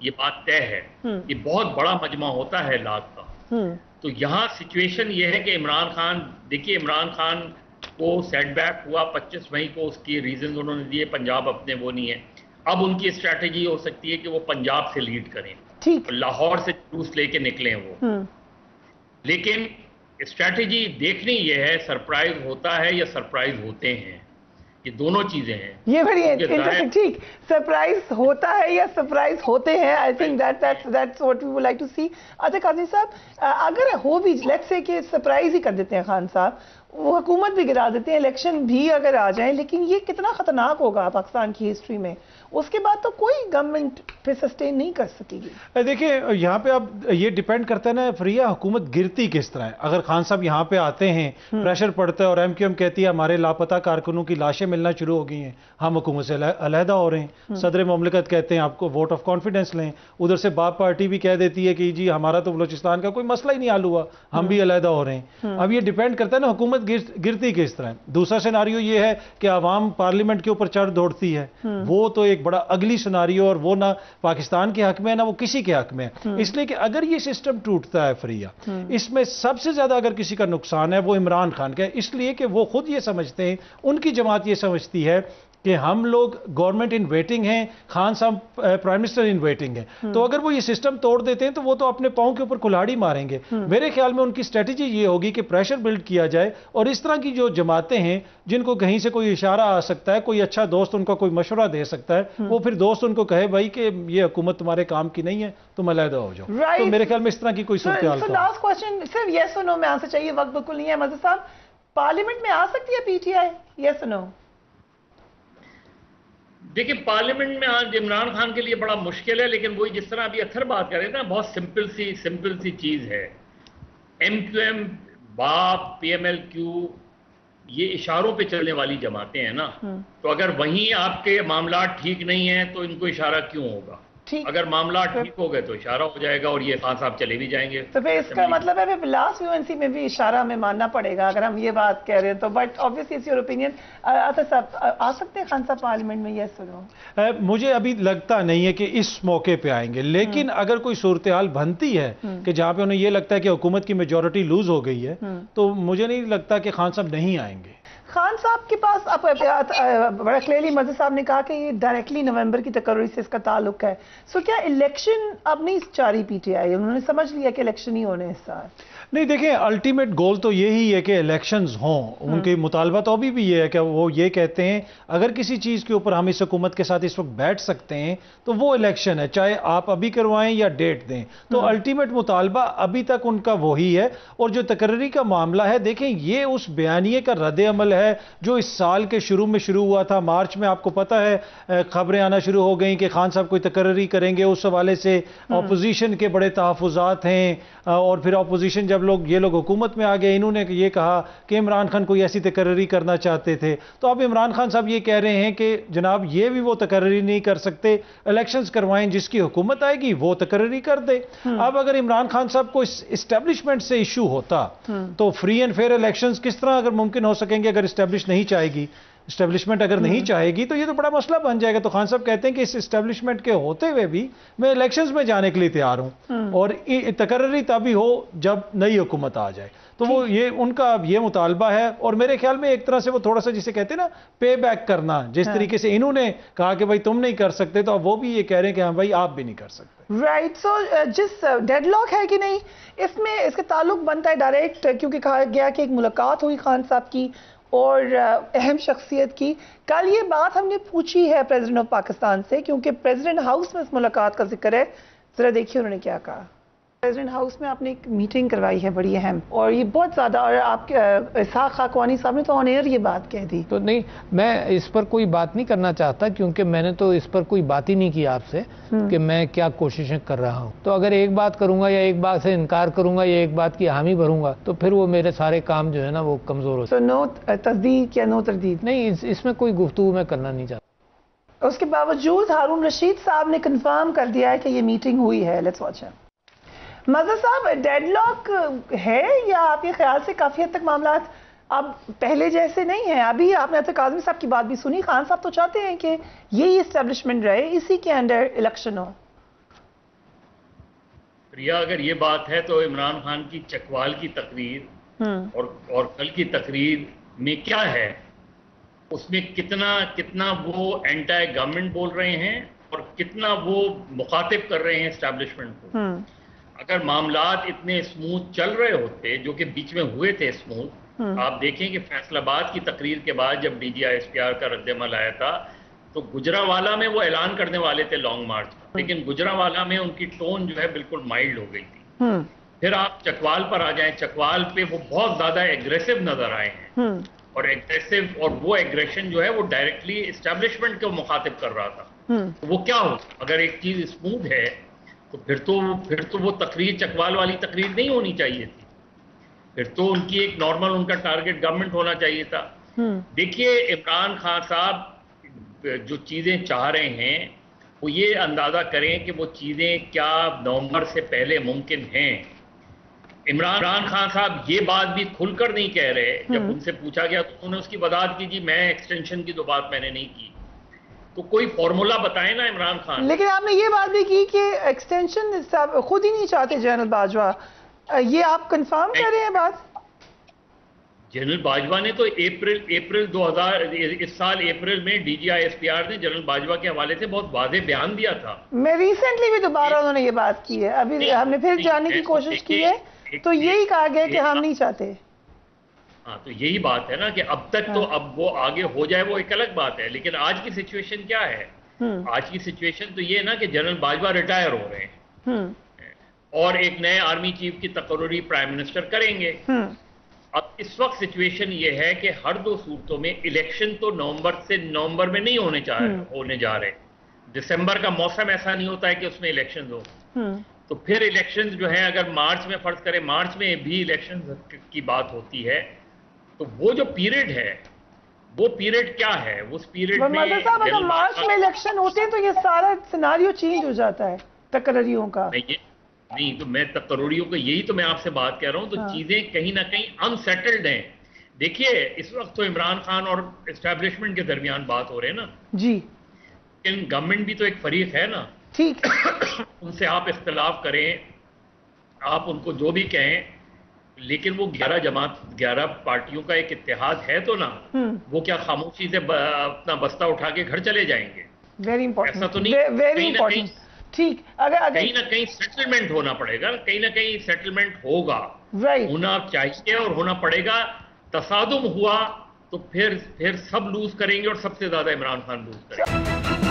ये बात तय है। ये बहुत बड़ा मजमा होता है लाख का। तो यहाँ सिचुएशन ये है कि इमरान खान, देखिए इमरान खान को सेटबैक हुआ 25 मई को, उसकी रीजन उन्होंने दिए, पंजाब अपने वो नहीं है। अब उनकी स्ट्रैटेजी हो सकती है कि वो पंजाब से लीड करें, ठीक, लाहौर से जुलूस लेके निकलें वो। लेकिन स्ट्रैटेजी देखनी ये है, सरप्राइज होता है या सरप्राइज होते हैं, ये दोनों चीजें हैं। ये बड़ी इंटरेस्टिंग, ठीक, सरप्राइज होता है या सरप्राइज होते हैं। I think that's what we would like to see. अच्छा काजी साहब, अगर हो भी, लेट्स से कि सरप्राइज ही कर देते हैं खान साहब, वो हुकूमत भी गिरा देते हैं, इलेक्शन भी अगर आ जाए, लेकिन ये कितना खतरनाक होगा पाकिस्तान की हिस्ट्री में। उसके बाद तो कोई गवर्नमेंट फिर सस्टेन नहीं कर सकेगी। देखिए यहाँ पे अब ये डिपेंड करता है ना फरिया, हुकूमत गिरती किस तरह है। अगर खान साहब यहाँ पे आते हैं, प्रेशर पड़ता है और MQM कहती है हमारे लापता कारकुनों की लाशें मिलना शुरू हो गई हैं, हम हुकूमत से अलहदा हो रहे हैं, सदर मुमलिकत कहते हैं आपको वोट ऑफ कॉन्फिडेंस लें, उधर से बाप पार्टी भी कह देती है कि जी हमारा तो बलोचिस्तान का कोई मसला ही नहीं हल हुआ, हम भी अलहदा हो रहे हैं। अब ये डिपेंड करता है ना हुकूमत गिरती किस तरह। दूसरा सिनारियो ये है कि आवाम पार्लियामेंट के ऊपर चढ़ दौड़ती है, वो तो एक बड़ा अगली सिनारियो, और वो ना पाकिस्तान के हक में है ना वो किसी के हक में है। इसलिए कि अगर ये सिस्टम टूटता है फरिया, इसमें सबसे ज्यादा अगर किसी का नुकसान है वो इमरान खान का है, इसलिए कि वो खुद ये समझते हैं, उनकी जमात ये समझती है कि हम लोग गवर्नमेंट इन वेटिंग हैं, खान साहब प्राइम मिनिस्टर इन वेटिंग है। तो अगर वो ये सिस्टम तोड़ देते हैं तो वो तो अपने पांव के ऊपर कुल्हाड़ी मारेंगे। मेरे ख्याल में उनकी स्ट्रेटजी ये होगी कि प्रेशर बिल्ड किया जाए, और इस तरह की जो जमातें हैं जिनको कहीं से कोई इशारा आ सकता है, कोई अच्छा दोस्त उनका कोई मशवरा दे सकता है, वो फिर दोस्त उनको कहे भाई कि ये हुकूमत तुम्हारे काम की नहीं है, तुम अलहदा हो जाओ। तो मेरे ख्याल में इस तरह की कोई सूरत हाल। लास्ट क्वेश्चन, सिर्फ यस और नो में आंसर चाहिए, वक्त बिल्कुल नहीं है। मज़हर साहब, पार्लियामेंट में आ सकती है PTI, यस और नो? देखिए पार्लियामेंट में आज इमरान खान के लिए बड़ा मुश्किल है, लेकिन वही जिस तरह अभी अख्तर बात कर रहे थे ना, बहुत सिंपल सी चीज है। MQM, बाप, PMLQ, ये इशारों पे चलने वाली जमातें हैं ना, तो अगर वहीं आपके मामला ठीक नहीं है तो इनको इशारा क्यों होगा? अगर मामला ठीक हो गए तो इशारा हो जाएगा, और ये खान साहब चले भी जाएंगे। तो फिर इसका मतलब है फिर लास्ट UNC में भी इशारा हमें मानना पड़ेगा अगर हम ये बात कह रहे हैं तो। But obviously it's your opinion. अच्छा साहब, आ सकते हैं खान साहब पार्लियामेंट में, यस और नो? मुझे अभी लगता नहीं है कि इस मौके पे आएंगे, लेकिन अगर कोई सूरत हाल बनती है कि जहां पे उन्हें ये लगता है कि हुकूमत की मेजोरिटी लूज हो गई है, तो मुझे नहीं लगता कि खान साहब नहीं आएंगे। खान साहब के पास बड़ा क्लियरली मज़हर साहब ने कहा कि ये डायरेक्टली नवंबर की तकर्री से इसका ताल्लुक है। सो क्या इलेक्शन अब नहीं चाह रही PTI? उन्होंने समझ लिया कि इलेक्शन ही होने इस साल? नहीं, देखिए अल्टीमेट गोल तो यही है कि इलेक्शंस हों। उनके मुतालबा तो अभी भी ये है कि वो ये कहते हैं अगर किसी चीज़ के ऊपर हम इस हुकूमत के साथ इस वक्त बैठ सकते हैं तो वो इलेक्शन है, चाहे आप अभी करवाएं या डेट दें। तो अल्टीमेट मुतालबा अभी तक उनका वही है। और जो तकर्री का मामला है, देखें ये उस बयानिए का रद्द अमल है जो इस साल के शुरू में शुरू हुआ था। मार्च में आपको पता है खबरें आना शुरू हो गई कि खान साहब कोई तकर्री करेंगे, उस हवाले से अपोजिशन के बड़े तहफ़्फ़ुज़ात हैं। और फिर अपोजिशन जब ये लोग हुकूमत में आ गए, इन्होंने ये कहा कि इमरान खान कोई ऐसी तकर्री करना चाहते थे। तो अब इमरान खान साहब ये कह रहे हैं कि जनाब ये भी वो तकर्री नहीं कर सकते, इलेक्शंस करवाएं, जिसकी हुकूमत आएगी वो तकर्री कर दे। अब अगर इमरान खान साहब को इस्टेब्लिशमेंट से इशू होता तो फ्री एंड फेयर इलेक्शंस किस तरह अगर मुमकिन हो सकेंगे अगर इस्टेब्लिश नहीं चाहेगी, इस्टेब्लिशमेंट अगर नहीं चाहेगी तो ये तो बड़ा मसला बन जाएगा। तो खान साहब कहते हैं कि इस इस्टेब्लिशमेंट के होते हुए भी मैं इलेक्शंस में जाने के लिए तैयार हूं, और तकर्री तभी हो जब नई हुकूमत आ जाए। तो वो ये उनका ये मुतालबा है। और मेरे ख्याल में एक तरह से वो थोड़ा सा जिसे कहते हैं ना पे बैक करना, जिस तरीके से इन्होंने कहा कि भाई तुम नहीं कर सकते, तो अब वो भी ये कह रहे हैं कि हाँ भाई आप भी नहीं कर सकते। राइट। सो जिस डेडलॉक है कि नहीं, इसमें इसके ताल्लुक बनता है डायरेक्ट, क्योंकि कहा गया कि एक मुलाकात हुई खान साहब की और अहम शख्सियत की। कल ये बात हमने पूछी है प्रेसिडेंट ऑफ पाकिस्तान से, क्योंकि प्रेसिडेंट हाउस में इस मुलाकात का जिक्र है। जरा देखिए उन्होंने क्या कहा। प्रेसिडेंट हाउस में आपने एक मीटिंग करवाई है बड़ी अहम, और ये बहुत ज़्यादा, और आपके इसाक खाकवानी साहब ने तो ऑन एयर ये बात कह दी। तो नहीं, मैं इस पर कोई बात नहीं करना चाहता, क्योंकि मैंने तो इस पर कोई बात ही नहीं की आपसे कि मैं क्या कोशिशें कर रहा हूँ। तो अगर एक बात करूंगा या एक बात से इनकार करूंगा या एक बात की हामी भरूंगा तो फिर वो मेरे सारे काम जो है ना वो कमज़ोर हो सकते। तो नो तस्दीक या नो तरदीद नहीं, इसमें कोई गुफ्तगू मैं करना नहीं चाहता। उसके बावजूद हारून रशीद साहब ने कंफर्म कर दिया है कि ये मीटिंग हुई है। Let's watch. मज़हर साहब, डेडलॉक है या आपके ख्याल से काफ़ी हद तक मामला अब पहले जैसे नहीं है? अभी आपने तो काज़मी साहब की बात भी सुनी, खान साहब तो चाहते हैं कि यही इस्टेब्लिशमेंट रहे, इसी के अंडर इलेक्शन हो। प्रिया, अगर ये बात है तो इमरान खान की चकवाल की तकरीर और कल की तकरीर में क्या है, उसमें कितना वो एंटी गवर्नमेंट बोल रहे हैं और कितना वो मुखातिब कर रहे हैं एस्टैब्लिशमेंट को। अगर मामलात इतने स्मूथ चल रहे होते, जो कि बीच में हुए थे स्मूथ, आप देखें कि फैसलाबाद की तकरीर के बाद जब DGISPR का रद्दमल आया था तो गुजरावाला में वो ऐलान करने वाले थे लॉन्ग मार्च का, लेकिन गुजरावाला में उनकी टोन जो है बिल्कुल माइल्ड हो गई थी। फिर आप चकवाल पर आ जाएं, चकवाल पे वो बहुत ज्यादा एग्रेसिव नजर आए हैं और वो एग्रेशन जो है वो डायरेक्टली एस्टैब्लिशमेंट को मुखातिब कर रहा था। तो वो क्या हो, अगर एक चीज स्मूथ है तो फिर तो वो तकरीर चकवाल वाली तकरीर नहीं होनी चाहिए थी, फिर तो उनकी एक नॉर्मल उनका टारगेट गवर्नमेंट होना चाहिए था। देखिए, इमरान खान साहब जो चीजें चाह रहे हैं वो ये अंदाजा करें कि वो चीजें क्या नवंबर से पहले मुमकिन हैं। इमरान खान साहब ये बात भी खुलकर नहीं कह रहे। जब उनसे पूछा गया तो उन्होंने उसकी वजाहत की, जी मैं एक्सटेंशन की तो बात मैंने नहीं की। तो कोई फॉर्मूला बताए ना इमरान खान। लेकिन आपने ये बात भी की कि एक्सटेंशन खुद ही नहीं चाहते जनरल बाजवा, ये आप कंफर्म कर रहे हैं बात? जनरल बाजवा ने तो अप्रैल 2000 इस साल अप्रैल में DGISPR ने जनरल बाजवा के हवाले से बहुत वाज़ेह बयान दिया था। मैं रिसेंटली भी दोबारा उन्होंने ये बात की है, अभी हमने फिर जानने की कोशिश की है तो यही कहा गया कि हम नहीं चाहते। हाँ, तो यही बात है ना कि अब तक तो अब वो आगे हो जाए वो एक अलग बात है, लेकिन आज की सिचुएशन क्या है? आज की सिचुएशन तो ये है ना कि जनरल बाजवा रिटायर हो रहे हैं और एक नए आर्मी चीफ की तकर्री प्राइम मिनिस्टर करेंगे। अब इस वक्त सिचुएशन ये है कि हर दो सूरतों में इलेक्शन तो नवंबर में नहीं होने जा रहे। दिसंबर का मौसम ऐसा नहीं होता है कि उसमें इलेक्शन हो। तो फिर इलेक्शन जो है, अगर मार्च में फर्ज करें मार्च में भी इलेक्शन की बात होती है, तो वो जो पीरियड है वो पीरियड क्या है? उस पीरियड में साहब अगर मार्च में इलेक्शन होते हैं तो ये सारा सिनारियो चेंज हो जाता है तकर्रियों का। नहीं, तो मैं तकर्रियों को यही तो मैं आपसे बात कर रहा हूं। तो चीजें कहीं ना कहीं अनसेटल्ड हैं। देखिए, इस वक्त तो इमरान खान और एस्टैब्लिशमेंट के दरमियान बात हो रही है ना जी, लेकिन गवर्नमेंट भी तो एक फरीक है ना। ठीक उनसे आप इख्तिलाफ करें, आप उनको जो भी कहें, लेकिन वो 11 पार्टियों का एक इत्तेहाद है तो ना। वो क्या खामोशी से अपना बस्ता उठा के घर चले जाएंगे? वेरी इंपॉर्टेंट, ऐसा तो नहीं। Very important. ठीक, अगर कहीं ना कहीं सेटलमेंट होना पड़ेगा, कहीं ना कहीं सेटलमेंट होगा, होना चाहिए और होना पड़ेगा। तसादुम हुआ तो फिर सब लूज करेंगे और सबसे ज्यादा इमरान खान लूज करेंगे।